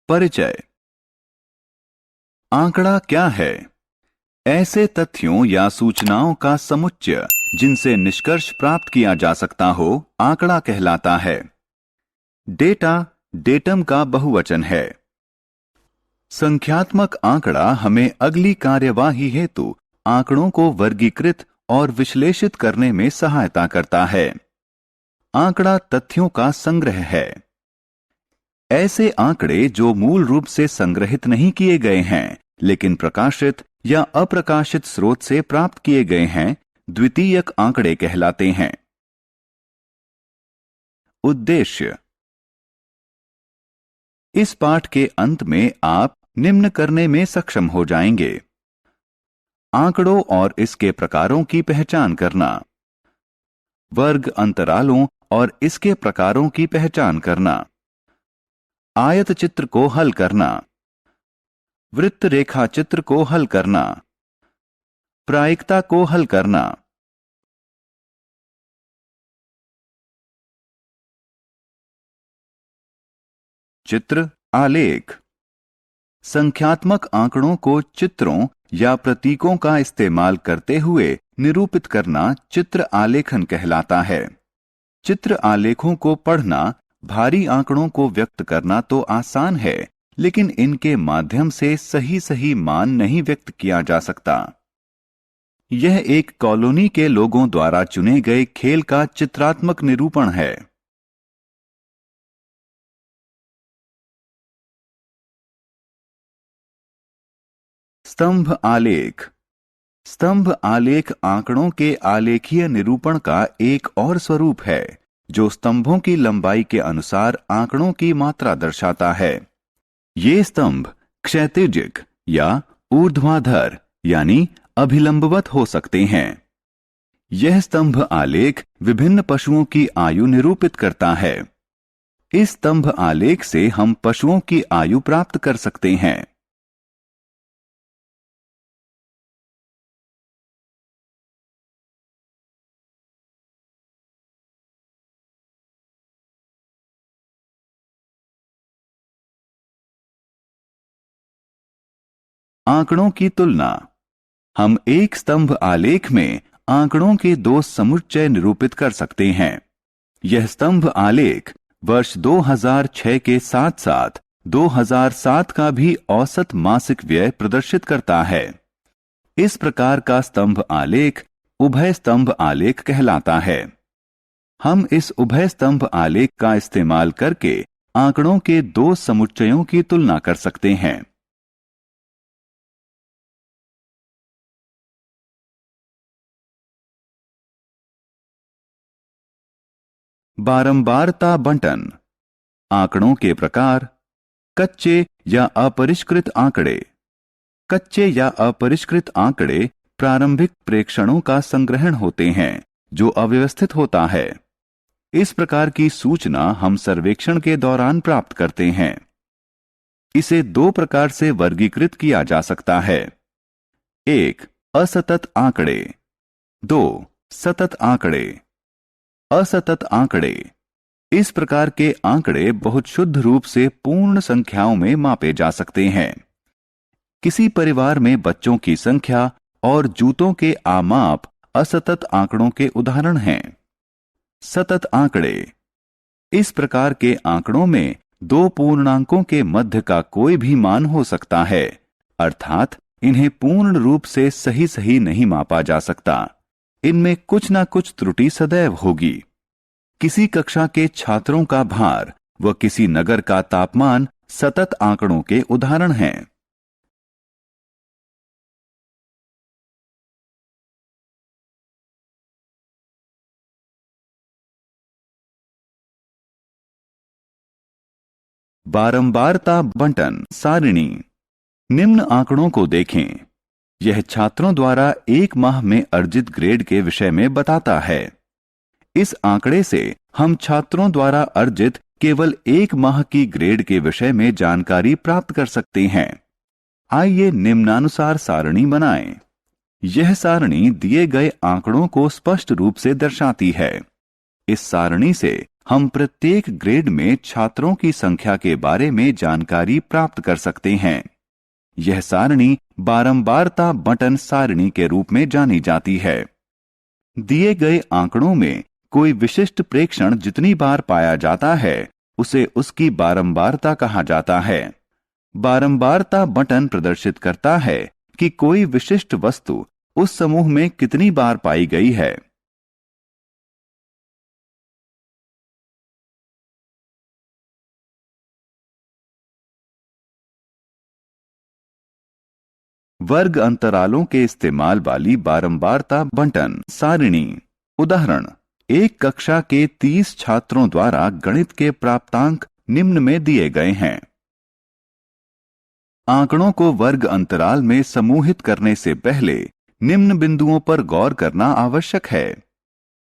परिचय। आंकड़ा क्या है? ऐसे तथ्यों या सूचनाओं का समुच्चय जिनसे निष्कर्ष प्राप्त किया जा सकता हो, आंकड़ा कहलाता है। डेटा, डेटम का बहुवचन है। संख्यात्मक आंकड़ा हमें अगली कार्यवाही हेतु आंकड़ों को वर्गीकृत और विश्लेषित करने में सहायता करता है। आंकड़ा तथ्यों का संग्रह है। ऐसे आंकड़े जो मूल रूप से संग्रहित नहीं किए गए हैं, लेकिन प्रकाशित या अप्रकाशित स्रोत से प्राप्त किए गए हैं, द्वितीयक आंकड़े कहलाते हैं। उद्देश्य। इस पाठ के अंत में आप निम्न करने में सक्षम हो जाएंगे: आंकड़ों और इसके प्रकारों की पहचान करना, वर्ग अंतरालों और इसके प्रकारों की पहचान करना, आयत चित्र को हल करना, वृत्त रेखा चित्र को हल करना, प्रायिकता को हल करना। चित्र आलेख। संख्यात्मक आंकड़ों को चित्रों या प्रतीकों का इस्तेमाल करते हुए निरूपित करना चित्र आलेखन कहलाता है। चित्र आलेखों को पढ़ना भारी आंकड़ों को व्यक्त करना तो आसान है, लेकिन इनके माध्यम से सही मान नहीं व्यक्त किया जा सकता। यह एक कॉलोनी के लोगों द्वारा चुने गए खेल का चित्रात्मक निरूपण है। स्तंभ आलेख। स्तंभ आलेख आंकड़ों के आलेखीय निरूपण का एक और स्वरूप है, जो स्तंभों की लंबाई के अनुसार आंकड़ों की मात्रा दर्शाता है। ये स्तंभ क्षैतिजिक या ऊर्ध्वाधर यानी अभिलंबवत हो सकते हैं। यह स्तंभ आलेख विभिन्न पशुओं की आयु निरूपित करता है। इस स्तंभ आलेख से हम पशुओं की आयु प्राप्त कर सकते हैं। आंकड़ों की तुलना। हम एक स्तंभ आलेख में आंकड़ों के दो समुच्चय निरूपित कर सकते हैं। यह स्तंभ आलेख वर्ष 2006 के साथ साथ 2007 का भी औसत मासिक व्यय प्रदर्शित करता है। इस प्रकार का स्तंभ आलेख उभय स्तंभ आलेख कहलाता है। हम इस उभय स्तंभ आलेख का इस्तेमाल करके आंकड़ों के दो समुच्चयों की तुलना कर सकते हैं। बारंबारता बंटन। आंकड़ों के प्रकार। कच्चे या अपरिष्कृत आंकड़े। कच्चे या अपरिष्कृत आंकड़े प्रारंभिक प्रेक्षणों का संग्रहण होते हैं, जो अव्यवस्थित होता है। इस प्रकार की सूचना हम सर्वेक्षण के दौरान प्राप्त करते हैं। इसे दो प्रकार से वर्गीकृत किया जा सकता है: 1. असतत आंकड़े। 2. सतत आंकड़े। असतत आंकड़े। इस प्रकार के आंकड़े बहुत शुद्ध रूप से पूर्ण संख्याओं में मापे जा सकते हैं। किसी परिवार में बच्चों की संख्या और जूतों के आमाप असतत आंकड़ों के उदाहरण हैं। सतत आंकड़े। इस प्रकार के आंकड़ों में दो पूर्णांकों के मध्य का कोई भी मान हो सकता है, अर्थात इन्हें पूर्ण रूप से सही नहीं मापा जा सकता। इनमें कुछ ना कुछ त्रुटि सदैव होगी। किसी कक्षा के छात्रों का भार व किसी नगर का तापमान सतत आंकड़ों के उदाहरण हैं। बारंबारता बंटन सारिणी। निम्न आंकड़ों को देखें। यह छात्रों द्वारा एक माह में अर्जित ग्रेड के विषय में बताता है। इस आंकड़े से हम छात्रों द्वारा अर्जित केवल एक माह की ग्रेड के विषय में जानकारी प्राप्त कर सकते हैं। आइए निम्नानुसार सारणी बनाएं। यह सारणी दिए गए आंकड़ों को स्पष्ट रूप से दर्शाती है। इस सारणी से हम प्रत्येक ग्रेड में छात्रों की संख्या के बारे में जानकारी प्राप्त कर सकते हैं। यह सारणी बारंबारता बटन सारणी के रूप में जानी जाती है। दिए गए आंकड़ों में कोई विशिष्ट प्रेक्षण जितनी बार पाया जाता है उसे उसकी बारंबारता कहा जाता है। बारंबारता बटन प्रदर्शित करता है कि कोई विशिष्ट वस्तु उस समूह में कितनी बार पाई गई है। वर्ग अंतरालों के इस्तेमाल वाली बारंबारता बंटन सारिणी। उदाहरण, एक कक्षा के 30 छात्रों द्वारा गणित के प्राप्तांक निम्न में दिए गए हैं। आंकड़ों को वर्ग अंतराल में समूहित करने से पहले निम्न बिंदुओं पर गौर करना आवश्यक है।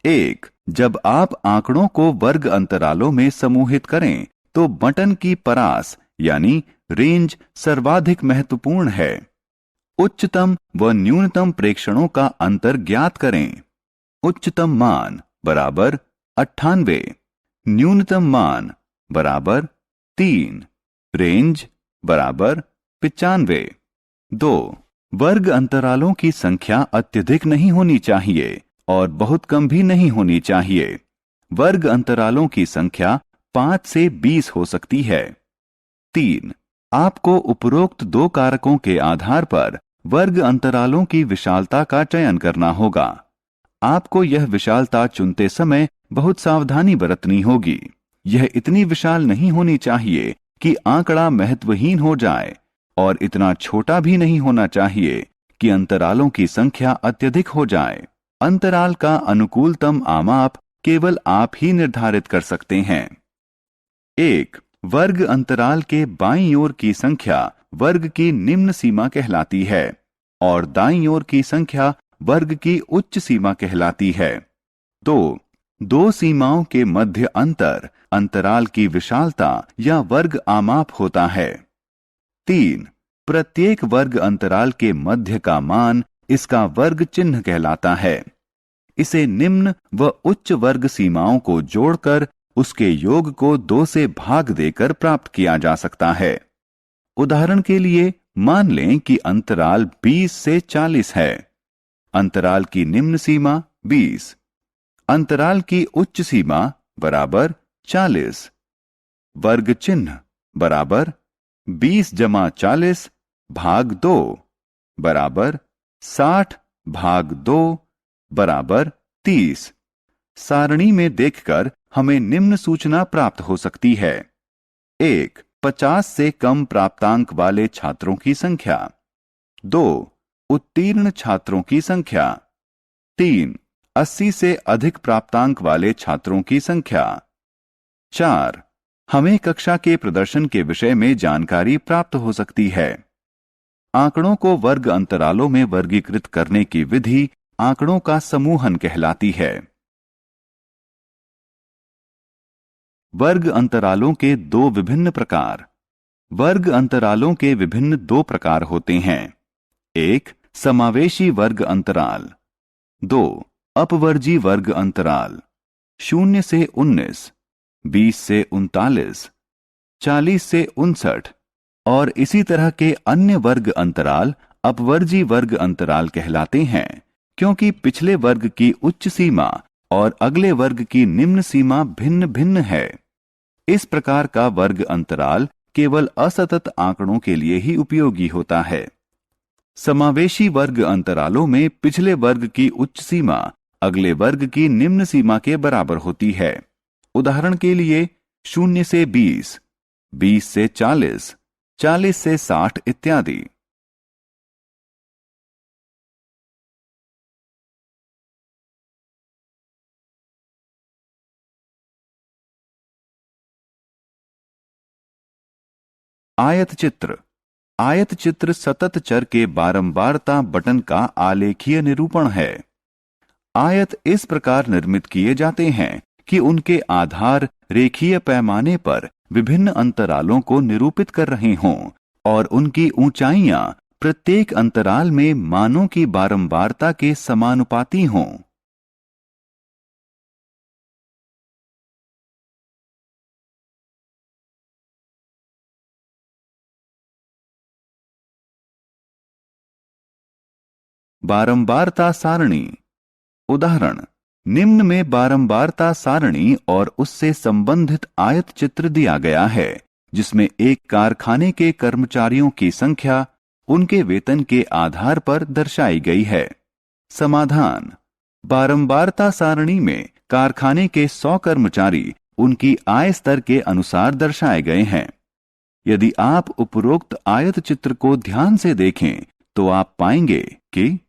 1. जब आप आंकड़ों को वर्ग अंतरालों में समूहित करें तो बटन की परास यानी रेंज सर्वाधिक महत्वपूर्ण है। उच्चतम व न्यूनतम प्रेक्षणों का अंतर ज्ञात करें। उच्चतम मान बराबर 98, न्यूनतम मान बराबर 3, रेंज बराबर 95। 2. वर्ग अंतरालों की संख्या अत्यधिक नहीं होनी चाहिए और बहुत कम भी नहीं होनी चाहिए। वर्ग अंतरालों की संख्या 5 से 20 हो सकती है। 3. आपको उपरोक्त दो कारकों के आधार पर वर्ग अंतरालों की विशालता का चयन करना होगा। आपको यह विशालता चुनते समय बहुत सावधानी बरतनी होगी। यह इतनी विशाल नहीं होनी चाहिए कि आंकड़ा महत्वहीन हो जाए और इतना छोटा भी नहीं होना चाहिए कि अंतरालों की संख्या अत्यधिक हो जाए। अंतराल का अनुकूलतम आमाप केवल आप ही निर्धारित कर सकते हैं। 1. वर्ग अंतराल के बाईं ओर की संख्या वर्ग की निम्न सीमा कहलाती है और दाईं ओर की संख्या वर्ग की उच्च सीमा कहलाती है। 2. दो सीमाओं के मध्य अंतर अंतराल की विशालता या वर्ग आमाप होता है। 3. प्रत्येक वर्ग अंतराल के मध्य का मान इसका वर्ग चिन्ह कहलाता है। इसे निम्न व उच्च वर्ग सीमाओं को जोड़कर उसके योग को 2 से भाग देकर प्राप्त किया जा सकता है। उदाहरण के लिए मान लें कि अंतराल 20 से 40 है। अंतराल की निम्न सीमा 20, अंतराल की उच्च सीमा बराबर 40। वर्ग चिन्ह बराबर 20 जमा 40 भाग 2 बराबर 60 भाग 2 बराबर 30। सारणी में देखकर हमें निम्न सूचना प्राप्त हो सकती है। 1. 50 से कम प्राप्तांक वाले छात्रों की संख्या। 2. उत्तीर्ण छात्रों की संख्या। 3. 80 से अधिक प्राप्तांक वाले छात्रों की संख्या। 4. हमें कक्षा के प्रदर्शन के विषय में जानकारी प्राप्त हो सकती है। आंकड़ों को वर्ग अंतरालों में वर्गीकृत करने की विधि आंकड़ों का समूहन कहलाती है। वर्ग अंतरालों के दो विभिन्न प्रकार। वर्ग अंतरालों के विभिन्न दो प्रकार होते हैं। 1. समावेशी वर्ग अंतराल। 2. अपवर्जी वर्ग अंतराल। 0 से 19, 20 से 39, 40 से 59 और इसी तरह के अन्य वर्ग अंतराल अपवर्जी वर्ग अंतराल कहलाते हैं, क्योंकि पिछले वर्ग की उच्च सीमा और अगले वर्ग की निम्न सीमा भिन्न भिन्न है। इस प्रकार का वर्ग अंतराल केवल असतत आंकड़ों के लिए ही उपयोगी होता है। समावेशी वर्ग अंतरालों में पिछले वर्ग की उच्च सीमा अगले वर्ग की निम्न सीमा के बराबर होती है। उदाहरण के लिए 0 से 20, 20 से 40, 40 से 60 इत्यादि। आयत चित्र। आयत चित्र सतत चर के बारंबारता बटन का आलेखीय निरूपण है। आयत इस प्रकार निर्मित किए जाते हैं कि उनके आधार रेखीय पैमाने पर विभिन्न अंतरालों को निरूपित कर रहे हों और उनकी ऊंचाइयां प्रत्येक अंतराल में मानों की बारंबारता के समानुपाती हों। बारंबारता सारणी। उदाहरण, निम्न में बारंबारता सारणी और उससे संबंधित आयत चित्र दिया गया है, जिसमें एक कारखाने के कर्मचारियों की संख्या उनके वेतन के आधार पर दर्शाई गई है। समाधान। बारंबारता सारणी में कारखाने के 100 कर्मचारी उनकी आय स्तर के अनुसार दर्शाए गए हैं। यदि आप उपरोक्त आयत चित्र को ध्यान से देखें तो आप पाएंगे कि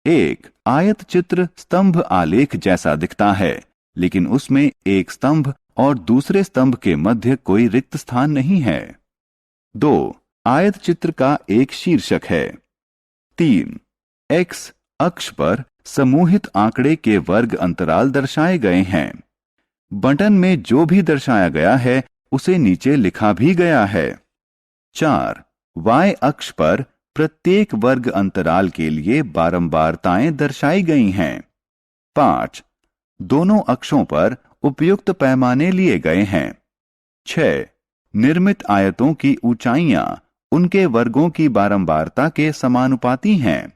एक आयत चित्र स्तंभ आलेख जैसा दिखता है, लेकिन उसमें एक स्तंभ और दूसरे स्तंभ के मध्य कोई रिक्त स्थान नहीं है। 2. आयत चित्र का एक शीर्षक है। 3. एक्स अक्ष पर समूहित आंकड़े के वर्ग अंतराल दर्शाए गए हैं। बटन में जो भी दर्शाया गया है उसे नीचे लिखा भी गया है। 4. वाई अक्ष पर प्रत्येक वर्ग अंतराल के लिए बारंबारताएं दर्शाई गई हैं। 5. दोनों अक्षों पर उपयुक्त पैमाने लिए गए हैं। 6. निर्मित आयतों की ऊंचाइयां उनके वर्गों की बारंबारता के समानुपाती हैं।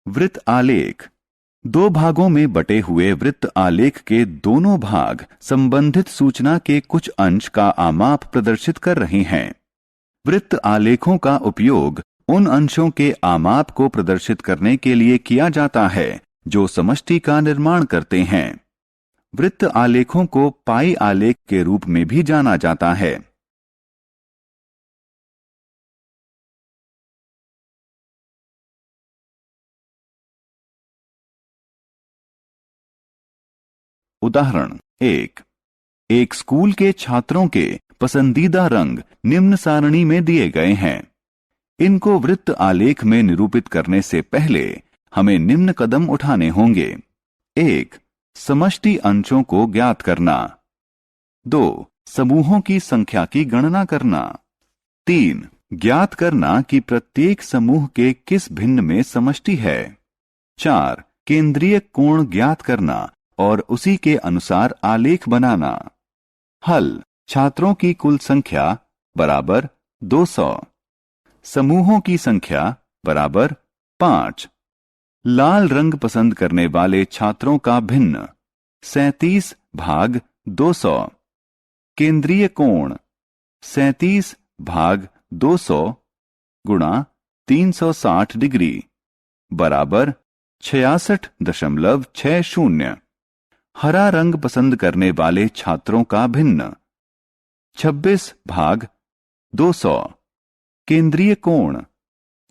वृत्त आलेख। 2 भागों में बटे हुए वृत्त आलेख के दोनों भाग संबंधित सूचना के कुछ अंश का आमाप प्रदर्शित कर रहे हैं। वृत्त आलेखों का उपयोग उन अंशों के आमाप को प्रदर्शित करने के लिए किया जाता है जो समष्टि का निर्माण करते हैं। वृत्त आलेखों को पाई आलेख के रूप में भी जाना जाता है। उदाहरण 1. एक स्कूल के छात्रों के पसंदीदा रंग निम्न सारणी में दिए गए हैं। इनको वृत्त आलेख में निरूपित करने से पहले हमें निम्न कदम उठाने होंगे। 1. समष्टि अंशों को ज्ञात करना। 2. समूहों की संख्या की गणना करना। 3. ज्ञात करना कि प्रत्येक समूह के किस भिन्न में समष्टि है। 4. केंद्रीय कोण ज्ञात करना और उसी के अनुसार आलेख बनाना। हल। छात्रों की कुल संख्या बराबर 200। समूहों की संख्या बराबर 5। लाल रंग पसंद करने वाले छात्रों का भिन्न 37 भाग 200। केंद्रीय कोण 37 भाग 200 गुणा 360 डिग्री बराबर 66.60। हरा रंग पसंद करने वाले छात्रों का भिन्न 26 भाग 200। केंद्रीय कोण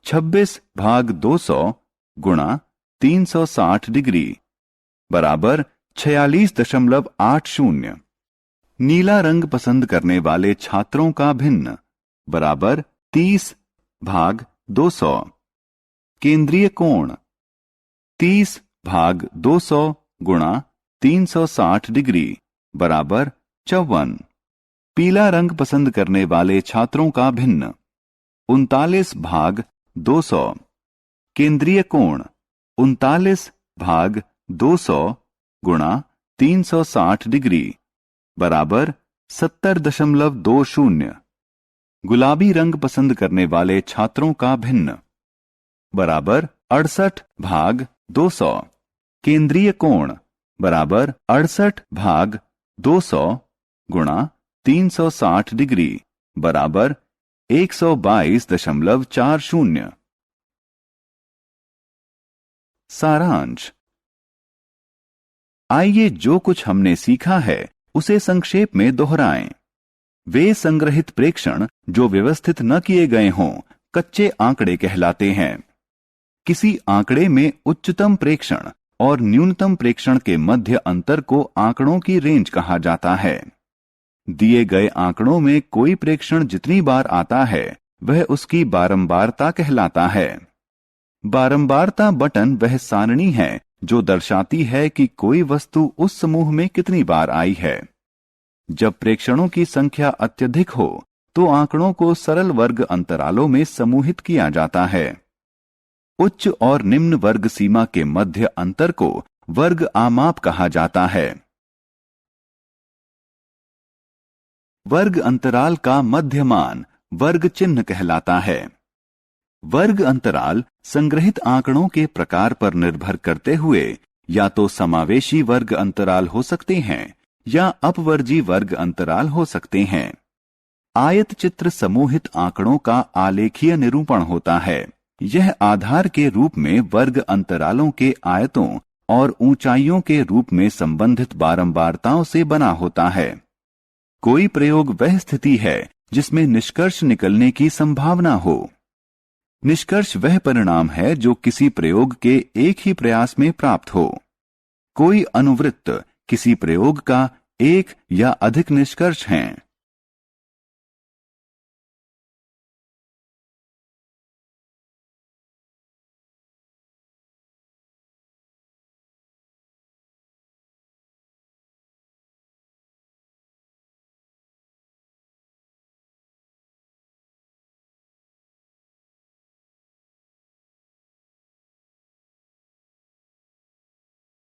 26 भाग 200 गुणा 360 डिग्री बराबर 46.80। नीला रंग पसंद करने वाले छात्रों का भिन्न बराबर 30 भाग 200। केंद्रीय कोण 30 भाग 200 गुणा 360 डिग्री बराबर 54। पीला रंग पसंद करने वाले छात्रों का भिन्न 39 भाग 200। केंद्रीय कोण 39 भाग 200 गुणा 360 डिग्री बराबर 70.20। गुलाबी रंग पसंद करने वाले छात्रों का भिन्न बराबर 68 भाग 200। केंद्रीय कोण बराबर 68 भाग 200 गुणा 360 डिग्री बराबर 122.40। सारांश। आइए जो कुछ हमने सीखा है उसे संक्षेप में दोहराएं। वे संग्रहित प्रेक्षण जो व्यवस्थित न किए गए हों कच्चे आंकड़े कहलाते हैं। किसी आंकड़े में उच्चतम प्रेक्षण और न्यूनतम प्रेक्षण के मध्य अंतर को आंकड़ों की रेंज कहा जाता है। दिए गए आंकड़ों में कोई प्रेक्षण जितनी बार आता है वह उसकी बारंबारता कहलाता है। बारंबारता बटन वह सारणी है जो दर्शाती है कि कोई वस्तु उस समूह में कितनी बार आई है। जब प्रेक्षणों की संख्या अत्यधिक हो तो आंकड़ों को सरल वर्ग अंतरालों में समूहित किया जाता है। उच्च और निम्न वर्ग सीमा के मध्य अंतर को वर्ग आमाप कहा जाता है। वर्ग अंतराल का मध्य मान वर्ग चिन्ह कहलाता है। वर्ग अंतराल संग्रहित आंकड़ों के प्रकार पर निर्भर करते हुए या तो समावेशी वर्ग अंतराल हो सकते हैं या अपवर्जी वर्ग अंतराल हो सकते हैं। आयत चित्र समूहित आंकड़ों का आलेखीय निरूपण होता है। यह आधार के रूप में वर्ग अंतरालों के आयतों और ऊंचाइयों के रूप में संबंधित बारंबारताओं से बना होता है। कोई प्रयोग वह स्थिति है जिसमें निष्कर्ष निकलने की संभावना हो। निष्कर्ष वह परिणाम है जो किसी प्रयोग के एक ही प्रयास में प्राप्त हो। कोई अनुवृत्त किसी प्रयोग का एक या अधिक निष्कर्ष हैं।